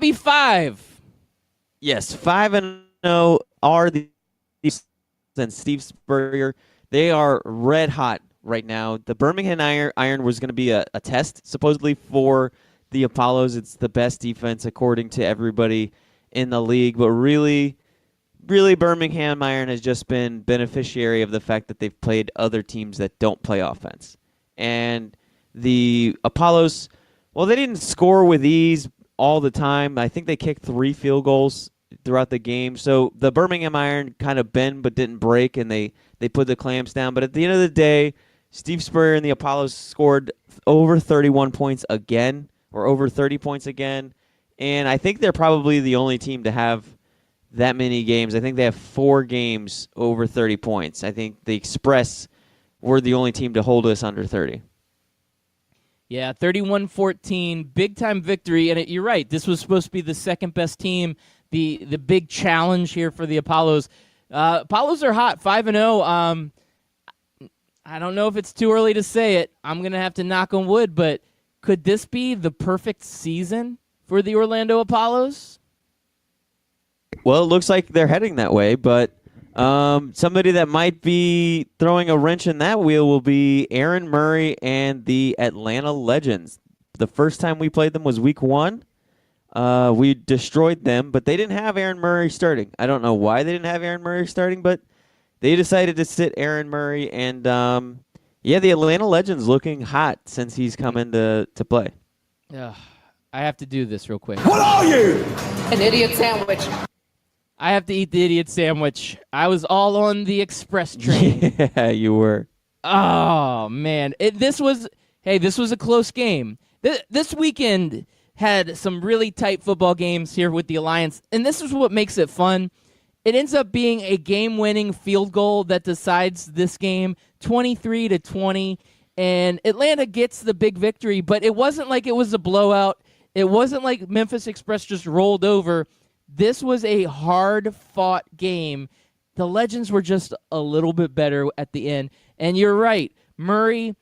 be 5? Yes, 5-0 are the and Steve Spurrier. They are red hot right now. The Birmingham Iron was going to be a test, supposedly, for the Apollos. It's the best defense, according to everybody. in the league, but really Birmingham Iron has just been beneficiary of the fact that they've played other teams that don't play offense. And the Apollos, well, they didn't score with ease all the time. I think they kicked 3 field goals throughout the game. So the Birmingham Iron kind of bend but didn't break, and they put the clamps down. But at the end of the day, Steve Spurrier and the Apollos scored over 31 points again, or over 30 points again. And I think they're probably the only team to have that many games. I think they have 4 games over 30 points. I think the Express were the only team to hold us under 30. Yeah, 31-14, big-time victory. And you're right, this was supposed to be the second-best team, the big challenge here for the Apollos. Apollos are hot, 5-0. I don't know if it's too early to say it. I'm going to have to knock on wood, but could this be the perfect season for the Orlando Apollos? Well, it looks like they're heading that way, but somebody that might be throwing a wrench in that wheel will be Aaron Murray and the Atlanta Legends. The first time we played them was week 1. We destroyed them, but they didn't have Aaron Murray starting. I don't know why they didn't have Aaron Murray starting, but they decided to sit Aaron Murray. And, the Atlanta Legends looking hot since he's come into play. I have to do this real quick. What are you? An idiot sandwich. I have to eat the idiot sandwich. I was all on the express train. Yeah, you were. Oh, man. This was a close game. This weekend had some really tight football games here with the Alliance, and this is what makes it fun. It ends up being a game-winning field goal that decides this game, 23-20, and Atlanta gets the big victory, but it wasn't like it was a blowout. It wasn't like Memphis Express just rolled over. This was a hard-fought game. The Legends were just a little bit better at the end. And you're right, Murray,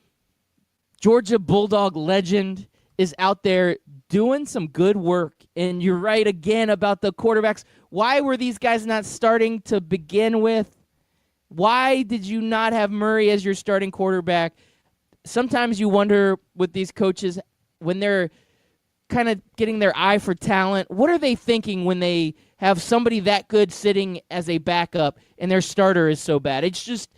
Georgia Bulldog legend, is out there doing some good work. And you're right again about the quarterbacks. Why were these guys not starting to begin with? Why did you not have Murray as your starting quarterback? Sometimes you wonder with these coaches when they're kind of getting their eye for talent, what are they thinking when they have somebody that good sitting as a backup and their starter is so bad? It's just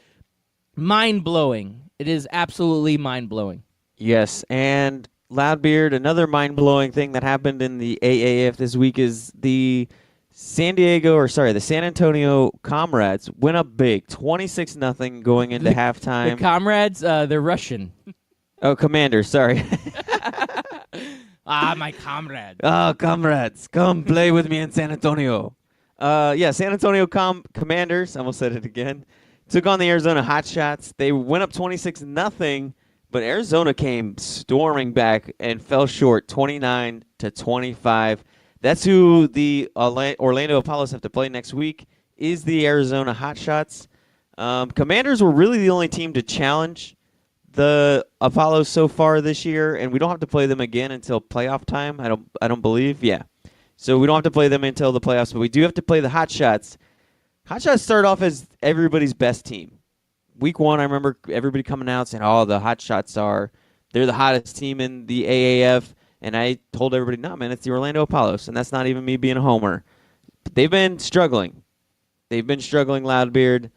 mind-blowing. It is absolutely mind-blowing. Yes, and Loudbeard, another mind-blowing thing that happened in the AAF this week is the San Antonio Comrades went up big, 26-0 going into halftime. The Comrades, they're Russian. Oh, Commanders, sorry. My comrades. Oh, comrades, come play with me in San Antonio. San Antonio Commanders, almost said it again, took on the Arizona Hotshots. They went up 26-0, but Arizona came storming back and fell short, 29-25. That's who the Orlando Apollos have to play next week, is the Arizona Hotshots. Commanders were really the only team to challenge the Apollos so far this year, and we don't have to play them again until playoff time. I don't believe. Yeah. So we don't have to play them until the playoffs, but we do have to play the Hotshots. Hotshots start off as everybody's best team. Week 1, I remember everybody coming out saying, "Oh, the Hotshots they're the hottest team in the AAF." And I told everybody, "No, man, it's the Orlando Apollos," and that's not even me being a homer. But they've been struggling. Loudbeard,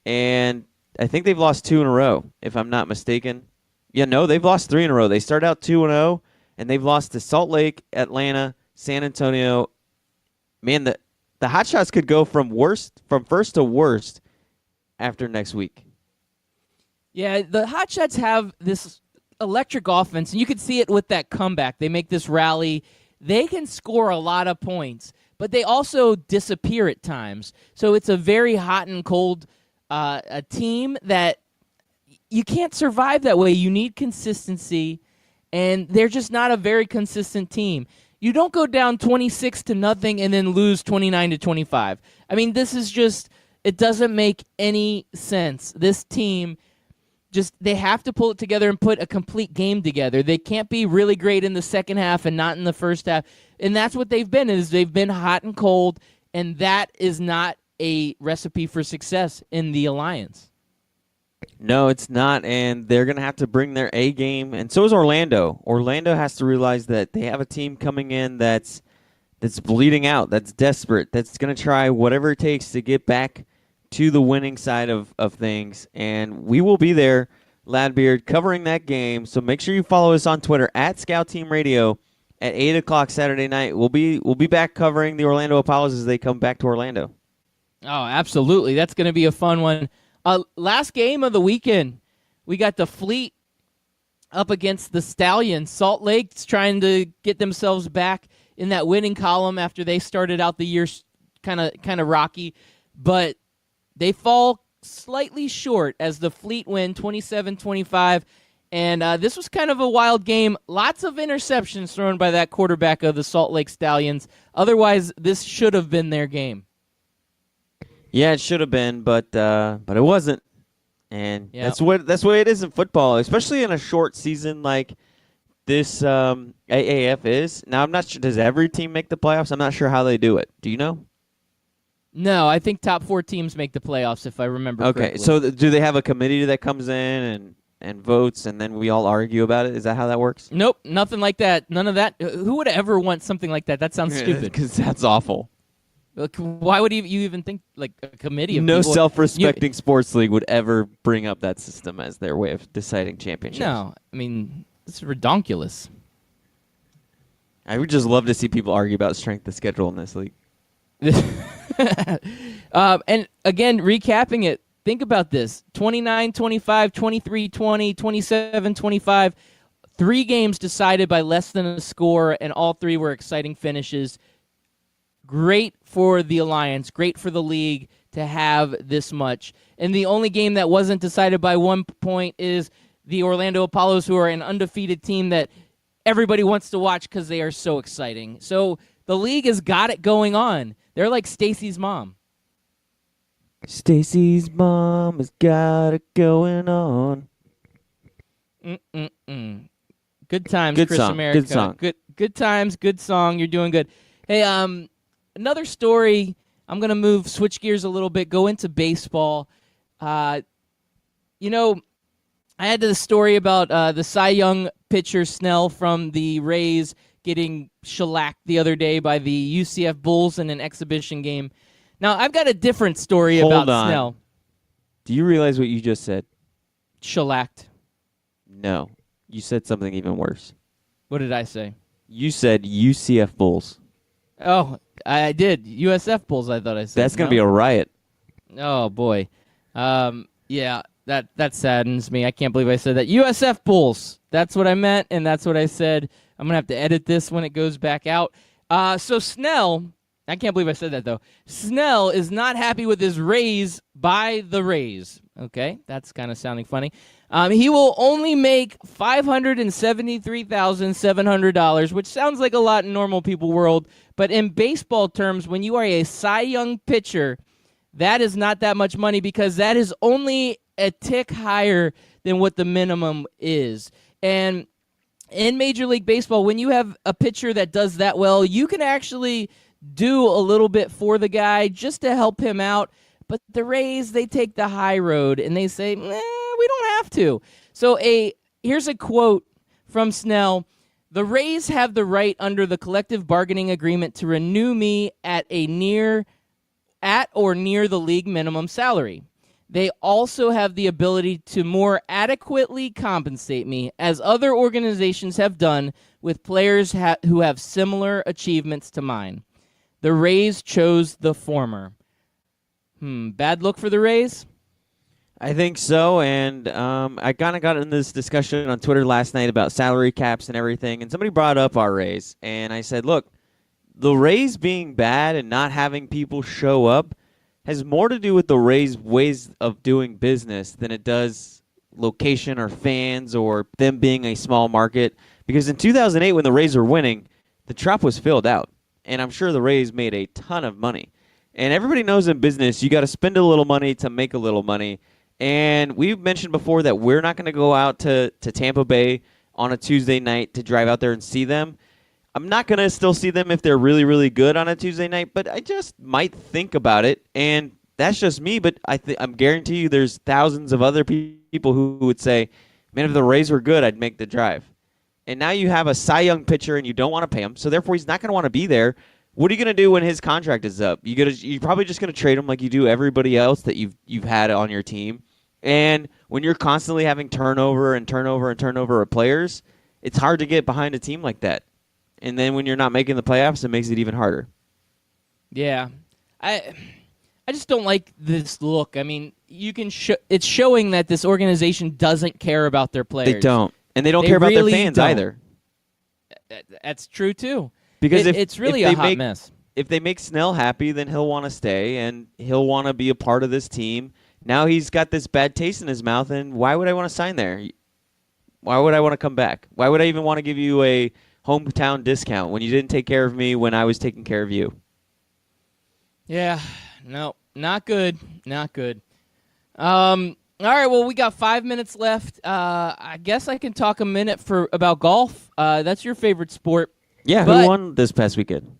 and I think they've lost 2 in a row, if I'm not mistaken. Yeah, no, they've lost 3 in a row. They started out 2-0, and they've lost to Salt Lake, Atlanta, San Antonio. Man, the Hotshots could go from first to worst after next week. Yeah, the Hotshots have this electric offense, and you can see it with that comeback. They make this rally. They can score a lot of points, but they also disappear at times. So it's a very hot and cold a team that you can't survive that way. You need consistency, and they're just not a very consistent team. You don't go down 26-0 and then lose 29-25. I mean, this is just, it doesn't make any sense. This team they have to pull it together and put a complete game together. They can't be really great in the second half and not in the first half. And that's what they've been hot and cold, and that is not a recipe for success in the Alliance. No, it's not, and they're going to have to bring their A game, and so is Orlando. Orlando has to realize that they have a team coming in that's that's bleeding out, that's desperate, that's going to try whatever it takes to get back to the winning side of things. And we will be there, Ladbeard, covering that game. So make sure you follow us on Twitter at Scout Team Radio at 8 o'clock Saturday night. We'll be back covering the Orlando Apollos as they come back to Orlando. Oh, absolutely. That's going to be a fun one. Last game of the weekend, we got the Fleet up against the Stallions. Salt Lake's trying to get themselves back in that winning column after they started out the year kind of rocky, but they fall slightly short as the Fleet win 27-25. And this was kind of a wild game. Lots of interceptions thrown by that quarterback of the Salt Lake Stallions. Otherwise, this should have been their game. Yeah, it should have been, but it wasn't. And Yep. that's the way it is in football, especially in a short season like this AAF is. Now, I'm not sure. Does every team make the playoffs? I'm not sure how they do it. Do you know? No, I think top 4 teams make the playoffs, if I remember Okay, correctly. so do they have a committee that comes in and votes, and then we all argue about it? Is that how that works? Nope, nothing like that. None of that. Who would ever want something like that? That sounds stupid. Because that's awful. Like, why would you even think like a committee of No people? self-respecting sports league would ever bring up that system as their way of deciding championships. No, I mean, it's redonkulous. I would just love to see people argue about strength of schedule in this league. And again, recapping it, think about this. 29-25, 23-20, 27-25. 3 games decided by less than a score, and all 3 were exciting finishes. Great for the Alliance, great for the league to have this much. And the only game that wasn't decided by 1 point is the Orlando Apollos, who are an undefeated team that everybody wants to watch because they are so exciting. So the league has got it going on. They're like Stacy's mom. Stacy's mom has got it going on. Good times, Good Chris song, America. good song. Good times, good song. You're doing good. Hey, another story. I'm gonna switch gears a little bit. Go into baseball. I had the story about the Cy Young pitcher Snell from the Rays getting shellacked the other day by the UCF Bulls in an exhibition game. Now, I've got a different story Hold about on. Snell. Do you realize what you just said? Shellacked. No. You said something even worse. What did I say? You said UCF Bulls. Oh, I did. USF Bulls, I thought I said. That's going to be a riot. Oh, boy. Yeah, that saddens me. I can't believe I said that. USF Bulls. That's what I meant, and that's what I said. I'm going to have to edit this when it goes back out. So Snell, I can't believe I said that, though. Snell is not happy with his raise by the Rays. Okay, that's kind of sounding funny. He will only make $573,700, which sounds like a lot in normal people world, but in baseball terms, when you are a Cy Young pitcher, that is not that much money because that is only a tick higher than what the minimum is. And in Major League Baseball, when you have a pitcher that does that well, you can actually do a little bit for the guy just to help him out. But the Rays, they take the high road, and they say, we don't have to. So here's a quote from Snell. The Rays have the right under the collective bargaining agreement to renew me at or near the league minimum salary. They also have the ability to more adequately compensate me, as other organizations have done with players who have similar achievements to mine. The Rays chose the former. Bad look for the Rays? I think so, and I kind of got in this discussion on Twitter last night about salary caps and everything, and somebody brought up our Rays, and I said, look, the Rays being bad and not having people show up has more to do with the Rays' ways of doing business than it does location or fans or them being a small market, because in 2008 when the Rays were winning, the Trop was filled out, and I'm sure the Rays made a ton of money. And everybody knows in business, you got to spend a little money to make a little money. And we've mentioned before that we're not going to go out to Tampa Bay on a Tuesday night to drive out there and see them. I'm not going to still see them if they're really, really good on a Tuesday night, but I just might think about it. And that's just me, but I'm guarantee you there's thousands of other people who would say, man, if the Rays were good, I'd make the drive. And now you have a Cy Young pitcher and you don't want to pay him, so therefore he's not going to want to be there. What are you gonna do when his contract is up? You're probably just gonna trade him like you do everybody else that you've had on your team. And when you're constantly having turnover and turnover and turnover of players, it's hard to get behind a team like that. And then when you're not making the playoffs, it makes it even harder. Yeah, I just don't like this look. I mean, it's showing that this organization doesn't care about their players. They don't, and they don't They care about really their fans don't. either. That's true too. Because It's really a hot mess. If they make Snell happy, then he'll want to stay and he'll want to be a part of this team. Now he's got this bad taste in his mouth, and why would I want to sign there? Why would I want to come back? Why would I even want to give you a hometown discount when you didn't take care of me when I was taking care of you? Yeah, no, not good. Not good. All right, well, we got 5 minutes left. I guess I can talk a minute about golf. That's your favorite sport. Yeah, But- who won this past weekend?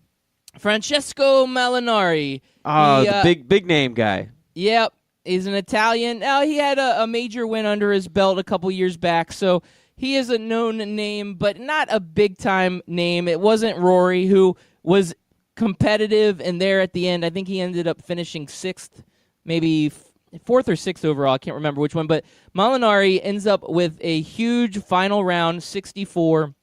Francesco Molinari. Oh, the big name guy. Yep, he's an Italian. Now, he had a major win under his belt a couple years back, so he is a known name, but not a big-time name. It wasn't Rory, who was competitive, and there at the end, I think he ended up finishing sixth, maybe fourth or sixth overall. I can't remember which one, but Molinari ends up with a huge final round, 64,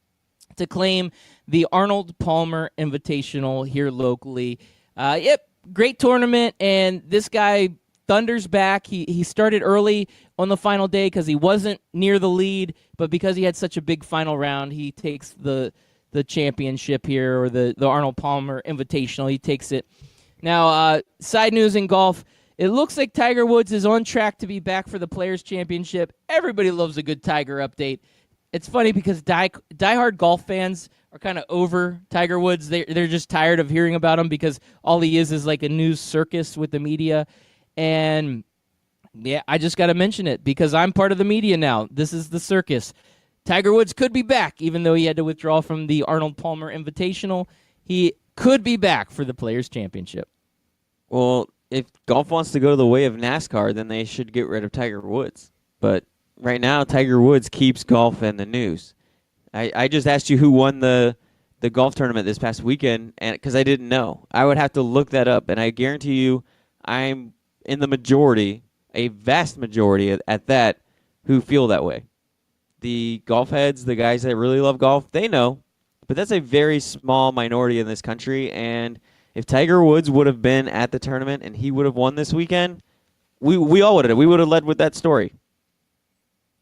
to claim the Arnold Palmer Invitational here locally. Yep, great tournament, and this guy thunders back. He started early on the final day because he wasn't near the lead, but because he had such a big final round, he takes the championship here, or the Arnold Palmer Invitational. He takes it. Now, side news in golf, it looks like Tiger Woods is on track to be back for the Players' Championship. Everybody loves a good Tiger update. It's funny because diehard golf fans are kind of over Tiger Woods. They're just tired of hearing about him because all he is like a news circus with the media. And, yeah, I just got to mention it because I'm part of the media now. This is the circus. Tiger Woods could be back, even though he had to withdraw from the Arnold Palmer Invitational. He could be back for the Players' Championship. Well, if golf wants to go the way of NASCAR, then they should get rid of Tiger Woods. But right now, Tiger Woods keeps golf in the news. I just asked you who won the golf tournament this past weekend, and because I didn't know. I would have to look that up, and I guarantee you I'm in the majority, a vast majority at that, who feel that way. The golf heads, the guys that really love golf, they know. But that's a very small minority in this country, and if Tiger Woods would have been at the tournament and he would have won this weekend, we all would have. We would have led with that story.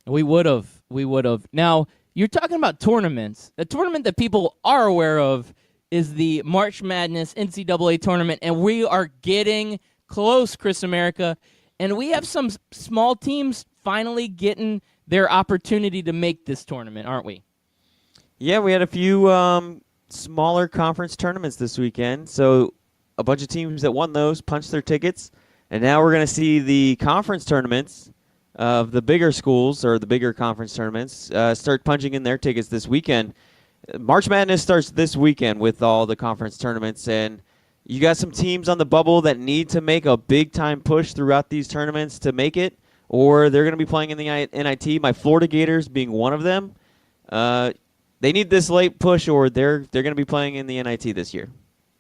We would have. Now, you're talking about tournaments. The tournament that people are aware of is the March Madness NCAA tournament, and we are getting close, Chris America. And we have some small teams finally getting their opportunity to make this tournament, aren't we? Yeah, we had a few smaller conference tournaments this weekend. So a bunch of teams that won those punched their tickets. And now we're going to see the conference tournaments of the bigger schools or the bigger conference tournaments start punching in their tickets this weekend. March Madness starts this weekend with all the conference tournaments, and you got some teams on the bubble that need to make a big-time push throughout these tournaments to make it, or they're going to be playing in the NIT. My Florida Gators being one of them. They need this late push, or they're going to be playing in the NIT this year.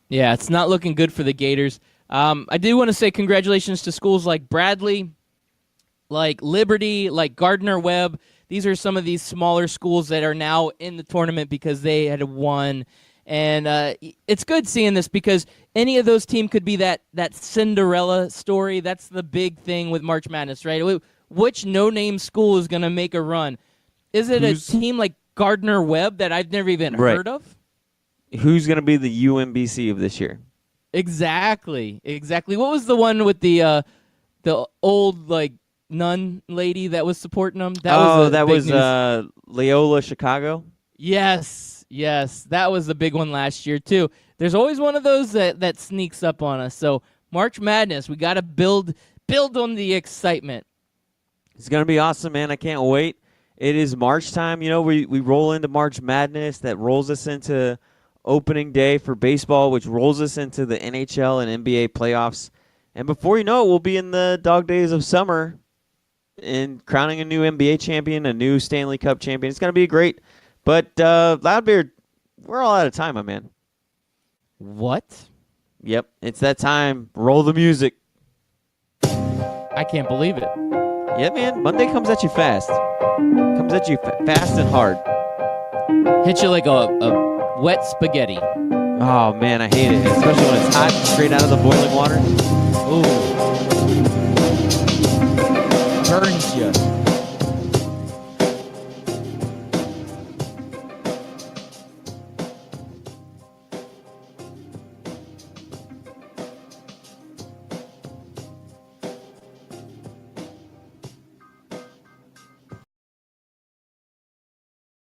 Yeah, it's not looking good for the Gators. I do want to say congratulations to schools like Bradley, like Liberty, like Gardner-Webb. These are some of these smaller schools that are now in the tournament because they had won. And it's good seeing this because any of those teams could be that Cinderella story. That's the big thing with March Madness, right? Which no-name school is going to make a run? Is it a team like Gardner-Webb that I've never even heard of? Who's going to be the UMBC of this year? Exactly. What was the one with the old like nun lady that was supporting them? That was Loyola Chicago. Yes, that was the big one last year too. There's always one of those that sneaks up on us. So March Madness, we got to build on the excitement. It's going to be awesome, man. I can't wait. It is March time. You know, we roll into March Madness. That rolls us into opening day for baseball, which rolls us into the NHL and NBA playoffs. And before you know it, we'll be in the dog days of summer and crowning a new NBA champion, a new Stanley Cup champion. It's going to be great. But, Loudbeard, we're all out of time, my man. What? Yep, it's that time. Roll the music. I can't believe it. Yeah, man. Monday comes at you fast. Comes at you fast and hard. Hit you like a wet spaghetti. Oh, man, I hate it. Especially when it's hot, straight out of the boiling water. Ooh. Burns you.